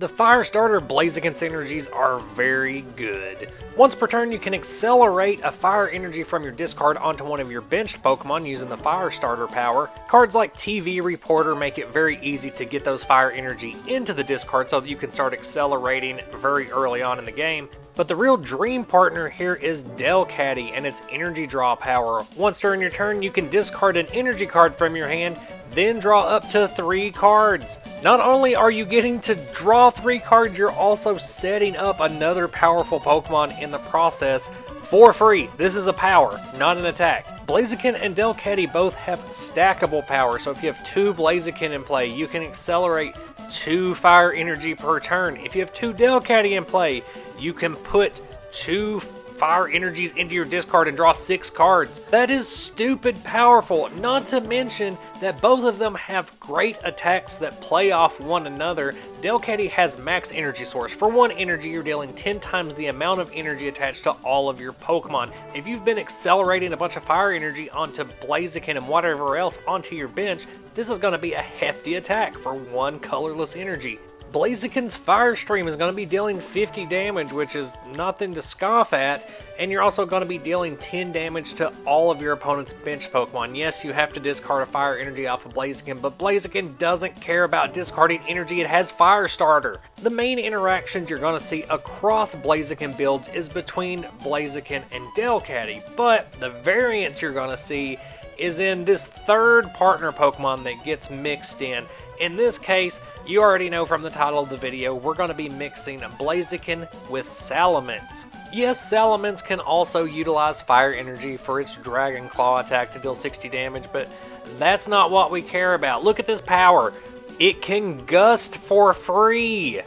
The Firestarter Blaziken synergies are very good. Once per turn, you can accelerate a fire energy from your discard onto one of your benched Pokemon using the Firestarter power. Cards like TV Reporter make it very easy to get those fire energy into the discard so that you can start accelerating very early on in the game. But the real dream partner here is Delcatty and its energy draw power. Once during your turn, you can discard an energy card from your hand, then draw up to 3 cards. Not only are you getting to draw 3 cards, you're also setting up another powerful Pokemon in the process for free. This is a power, not an attack. Blaziken and Delcatty both have stackable power, so if you have 2 Blaziken in play, you can accelerate 2 fire energy per turn. If you have 2 Delcatty in play, you can put 2 fire energies into your discard and draw 6 cards. That is stupid powerful, not to mention that both of them have great attacks that play off one another. Delcatty has max energy source. For 1 energy, you're dealing 10 times the amount of energy attached to all of your Pokemon. If you've been accelerating a bunch of fire energy onto Blaziken and whatever else onto your bench, this is going to be a hefty attack for 1 colorless energy. Blaziken's Fire Stream is going to be dealing 50 damage, which is nothing to scoff at, and you're also going to be dealing 10 damage to all of your opponent's bench Pokemon. Yes, you have to discard a fire energy off of Blaziken, but Blaziken doesn't care about discarding energy, it has Firestarter. The main interactions you're going to see across Blaziken builds is between Blaziken and Delcatty, but the variance you're going to see is in this third partner Pokemon that gets mixed in. In this case, you already know from the title of the video, we're going to be mixing Blaziken with Salamence. Yes, Salamence can also utilize fire energy for its Dragon Claw attack to deal 60 damage, but that's not what we care about. Look at this power. It can gust for free.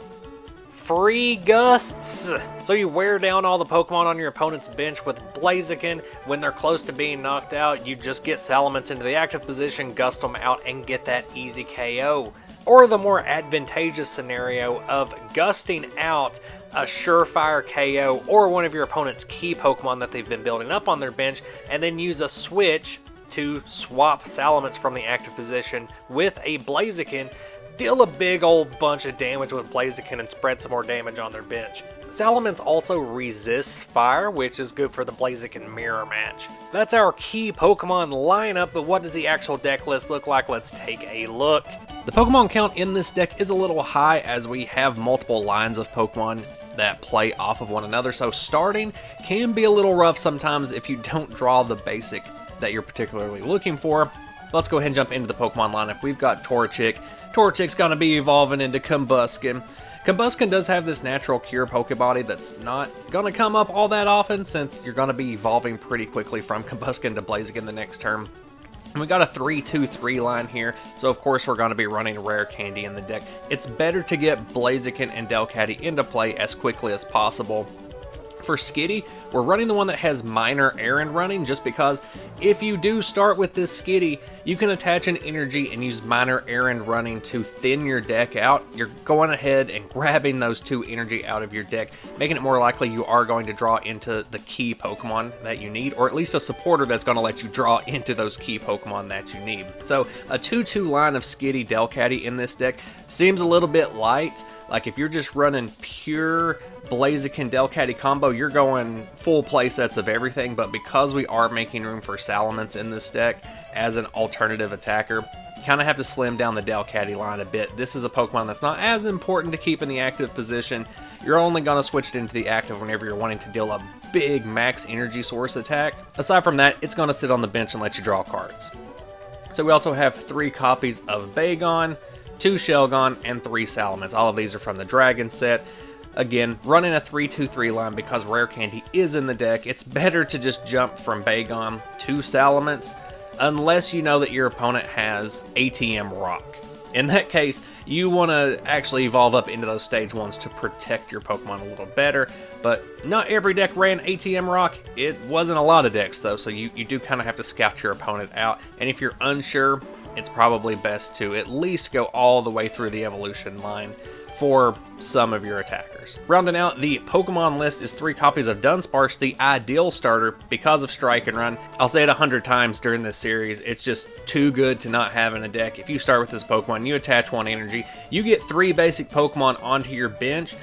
Free gusts! So you wear down all the Pokemon on your opponent's bench with Blaziken. When they're close to being knocked out, you just get Salamence into the active position, gust them out, and get that easy KO. Or the more advantageous scenario of gusting out a surefire KO or one of your opponent's key Pokemon that they've been building up on their bench, and then use a switch to swap Salamence from the active position with a Blaziken, deal a big old bunch of damage with Blaziken and spread some more damage on their bench. Salamence also resists fire, which is good for the Blaziken mirror match. That's our key Pokemon lineup, but what does the actual deck list look like? Let's take a look. The Pokemon count in this deck is a little high as we have multiple lines of Pokemon that play off of one another, so starting can be a little rough sometimes if you don't draw the basic that you're particularly looking for. Let's go ahead and jump into the Pokemon lineup. We've got Torchic. Torchic's going to be evolving into Combusken. Combusken does have this natural cure Pokebody that's not going to come up all that often since you're going to be evolving pretty quickly from Combusken to Blaziken the next turn. And we got a 3-2-3 line here, so of course we're going to be running Rare Candy in the deck. It's better to get Blaziken and Delcatty into play as quickly as possible. For Skitty, we're running the one that has Minor Errand running just because if you do start with this Skitty, you can attach an energy and use Minor Errand running to thin your deck out. You're going ahead and grabbing those 2 energy out of your deck, making it more likely you are going to draw into the key Pokemon that you need, or at least a supporter that's going to let you draw into those key Pokemon that you need. So a 2-2 line of Skitty Delcatty in this deck seems a little bit light. Like if you're just running pure Blaziken Delcatty combo, you're going full play sets of everything, but because we are making room for Salamence in this deck as an alternative attacker, you kind of have to slim down the Delcatty line a bit. This is a Pokemon that's not as important to keep in the active position. You're only going to switch it into the active whenever you're wanting to deal a big max energy source attack. Aside from that, it's going to sit on the bench and let you draw cards. So we also have 3 copies of Bagon, 2 Shelgon, and 3 Salamence. All of these are from the Dragon set. Again, running a 3-2-3 line because Rare Candy is in the deck, it's better to just jump from Bagon to Salamence unless you know that your opponent has ATM Rock. In that case, you want to actually evolve up into those stage 1s to protect your Pokemon a little better, but not every deck ran ATM Rock. It wasn't a lot of decks though, so you do kind of have to scout your opponent out, and if you're unsure, it's probably best to at least go all the way through the evolution line for some of your attackers. Rounding out the Pokemon list is 3 copies of Dunsparce, the ideal starter because of Strike and Run. I'll say it 100 times during this series, it's just too good to not have in a deck. If you start with this Pokemon, you attach 1 energy, you get 3 basic Pokemon onto your bench,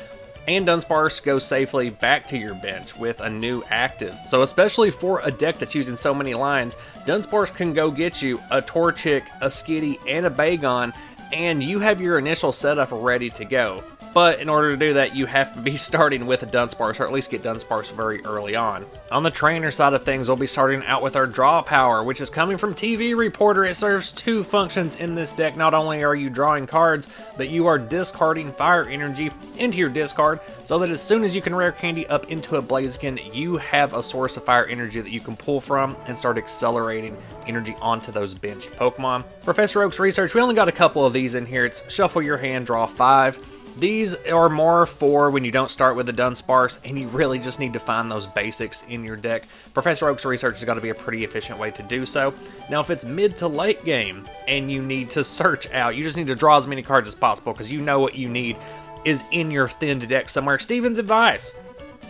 and Dunsparce goes safely back to your bench with a new active. So especially for a deck that's using so many lines, Dunsparce can go get you a Torchic, a Skitty, and a Bagon, and you have your initial setup ready to go. But in order to do that, you have to be starting with a Dunsparce, or at least get Dunsparce very early on. On the trainer side of things, we'll be starting out with our Draw Power, which is coming from TV Reporter. It serves 2 functions in this deck. Not only are you drawing cards, but you are discarding fire energy into your discard, so that as soon as you can rare candy up into a Blaziken, you have a source of fire energy that you can pull from and start accelerating energy onto those benched Pokemon. Professor Oak's research, we only got a couple of these in here. It's shuffle your hand, draw 5. These are more for when you don't start with a Dunsparce and you really just need to find those basics in your deck. Professor Oak's research is going to be a pretty efficient way to do so. Now, if it's mid to late game and you need to search out, you just need to draw as many cards as possible because you know what you need is in your thinned deck somewhere. Steven's advice,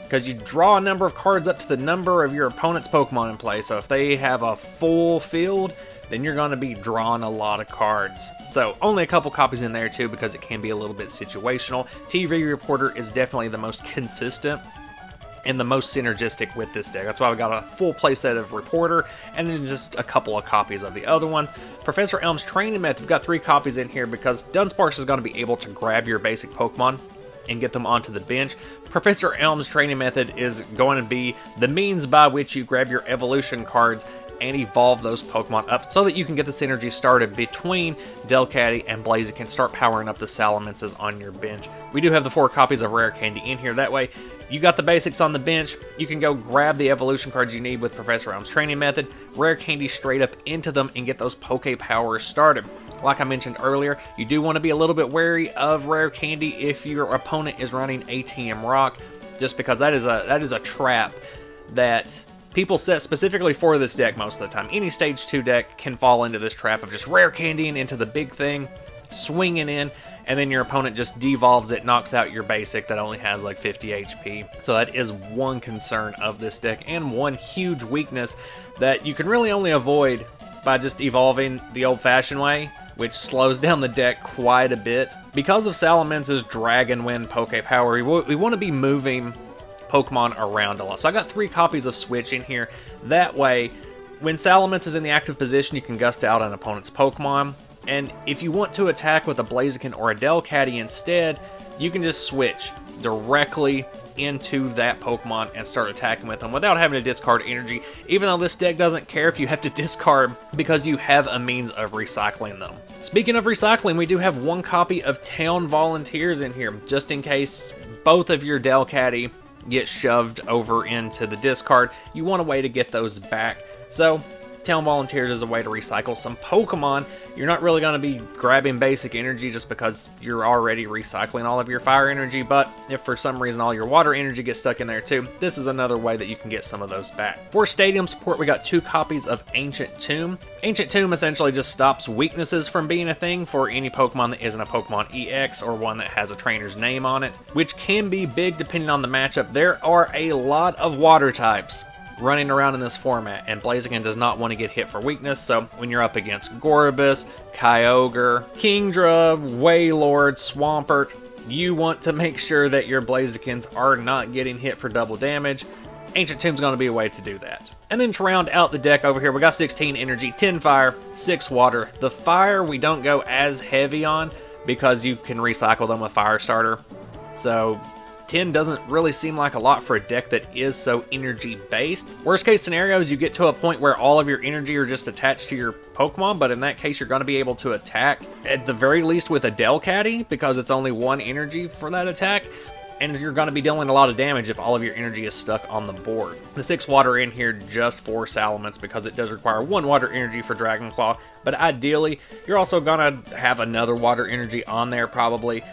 because you draw a number of cards up to the number of your opponent's Pokemon in play. So if they have a full field, then you're going to be drawing a lot of cards. So only a couple copies in there too, because it can be a little bit situational. TV Reporter is definitely the most consistent and the most synergistic with this deck. That's why we got a full playset of Reporter, and then just a couple of copies of the other ones. Professor Elm's Training Method, we've got 3 copies in here because Dunsparce is going to be able to grab your basic Pokemon and get them onto the bench. Professor Elm's Training Method is going to be the means by which you grab your evolution cards and evolve those Pokemon up so that you can get the synergy started between Delcatty and Blaziken, start powering up the Salamences on your bench. We do have the 4 copies of Rare Candy in here. That way, you got the basics on the bench. You can go grab the evolution cards you need with Professor Elm's Training Method, Rare Candy straight up into them, and get those Poke Powers started. Like I mentioned earlier, you do want to be a little bit wary of Rare Candy if your opponent is running ATM Rock, just because that is a trap that people set specifically for this deck most of the time. Any stage 2 deck can fall into this trap of just rare candying into the big thing, swinging in, and then your opponent just devolves it, knocks out your basic that only has like 50 HP. So that is one concern of this deck, and one huge weakness that you can really only avoid by just evolving the old-fashioned way, which slows down the deck quite a bit. Because of Salamence's Dragon Wind Poke Power, we want to be moving Pokemon around a lot. So I got 3 copies of Switch in here. That way, when Salamence is in the active position, you can gust out an opponent's Pokemon. And if you want to attack with a Blaziken or a Delcatty instead, you can just switch directly into that Pokemon and start attacking with them without having to discard energy, even though this deck doesn't care if you have to discard because you have a means of recycling them. Speaking of recycling, we do have 1 copy of Town Volunteers in here, just in case both of your Delcatty get shoved over into the discard. You want a way to get those back. So Town Volunteers is a way to recycle some Pokemon. You're not really going to be grabbing basic energy just because you're already recycling all of your fire energy, but if for some reason all your water energy gets stuck in there too, this is another way that you can get some of those back. For stadium support, we got 2 copies of Ancient Tomb. Ancient Tomb essentially just stops weaknesses from being a thing for any Pokemon that isn't a Pokemon EX or one that has a trainer's name on it, which can be big depending on the matchup. There are a lot of water types running around in this format, and Blaziken does not want to get hit for weakness, so when you're up against Gorbis, Kyogre, Kingdra, Wailord, Swampert, you want to make sure that your Blazikens are not getting hit for double damage. Ancient Tomb's going to be a way to do that. And then to round out the deck over here, we got 16 energy, 10 fire, 6 water. The fire we don't go as heavy on because you can recycle them with Firestarter, so 10 doesn't really seem like a lot for a deck that is so energy based. Worst case scenarios, you get to a point where all of your energy are just attached to your Pokemon, but in that case you're going to be able to attack at the very least with a Delcatty because it's only 1 energy for that attack, and you're going to be dealing a lot of damage if all of your energy is stuck on the board. The 6 water in here just for Salamence because it does require 1 water energy for Dragon Claw, but ideally you're also going to have another water energy on there probably.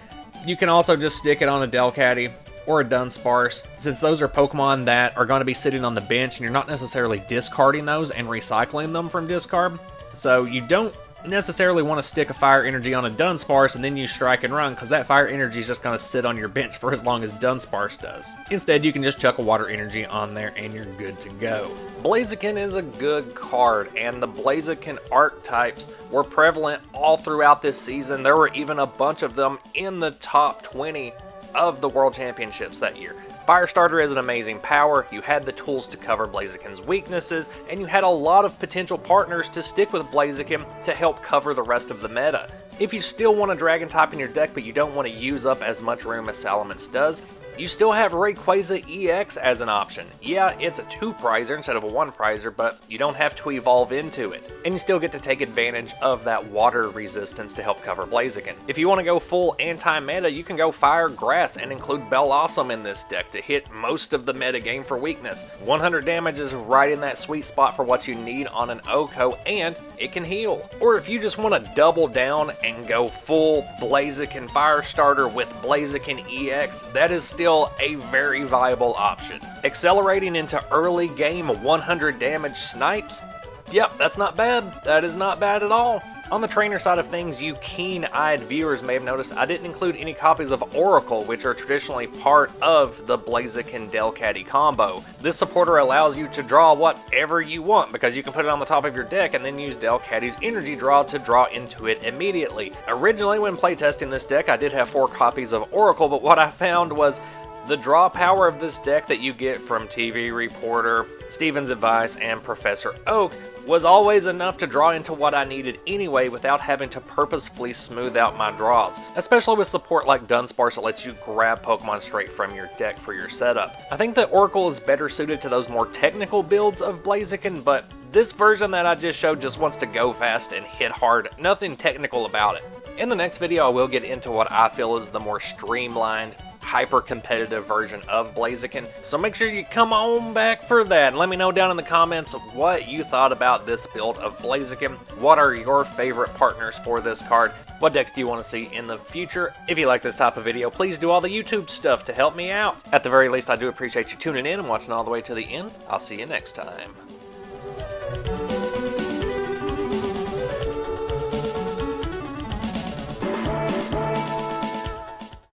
You can also just stick it on a Delcatty or a Dunsparce, since those are Pokemon that are going to be sitting on the bench and you're not necessarily discarding those and recycling them from discard. So you don't necessarily want to stick a fire energy on a Dunsparce and then use strike and run, because that fire energy is just going to sit on your bench for as long as Dunsparce does. Instead, you can just chuck a water energy on there and you're good to go. Blaziken is a good card, and the Blaziken archetypes were prevalent all throughout this season. There were even a bunch of them in the top 20 of the World Championships that year. Firestarter is an amazing power, you had the tools to cover Blaziken's weaknesses, and you had a lot of potential partners to stick with Blaziken to help cover the rest of the meta. If you still want a Dragon type in your deck but you don't want to use up as much room as Salamence does, you still have Rayquaza EX as an option. Yeah, it's a 2-prizer instead of a 1-prizer, but you don't have to evolve into it. And you still get to take advantage of that water resistance to help cover Blaziken. If you want to go full anti-meta, you can go Fire Grass and include Blazimence in this deck to hit most of the meta game for weakness. 100 damage is right in that sweet spot for what you need on an Oko, and it can heal. Or if you just want to double down and go full Blaziken Firestarter with Blaziken EX, that is still a very viable option. Accelerating into early game 100 damage snipes? Yep, that's not bad. That is not bad at all. On the trainer side of things, you keen-eyed viewers may have noticed I didn't include any copies of Oracle, which are traditionally part of the Blaziken Delcatty combo. This supporter allows you to draw whatever you want, because you can put it on the top of your deck and then use Delcatty's energy draw to draw into it immediately. Originally, when playtesting this deck, I did have 4 copies of Oracle, but what I found was the draw power of this deck that you get from TV Reporter, Steven's Advice, and Professor Oak was always enough to draw into what I needed anyway without having to purposefully smooth out my draws, especially with support like Dunsparce that lets you grab Pokemon straight from your deck for your setup. I think that Oracle is better suited to those more technical builds of Blaziken, but this version that I just showed just wants to go fast and hit hard, nothing technical about it. In the next video I will get into what I feel is the more streamlined, hyper-competitive version of Blaziken, so make sure you come on back for that and let me know down in the comments what you thought about this build of Blaziken. What are your favorite partners for this card? What decks do you want to see in the future? If you like this type of video, please do all the YouTube stuff to help me out. At the very least, I do appreciate you tuning in and watching all the way to the end. I'll see you next time.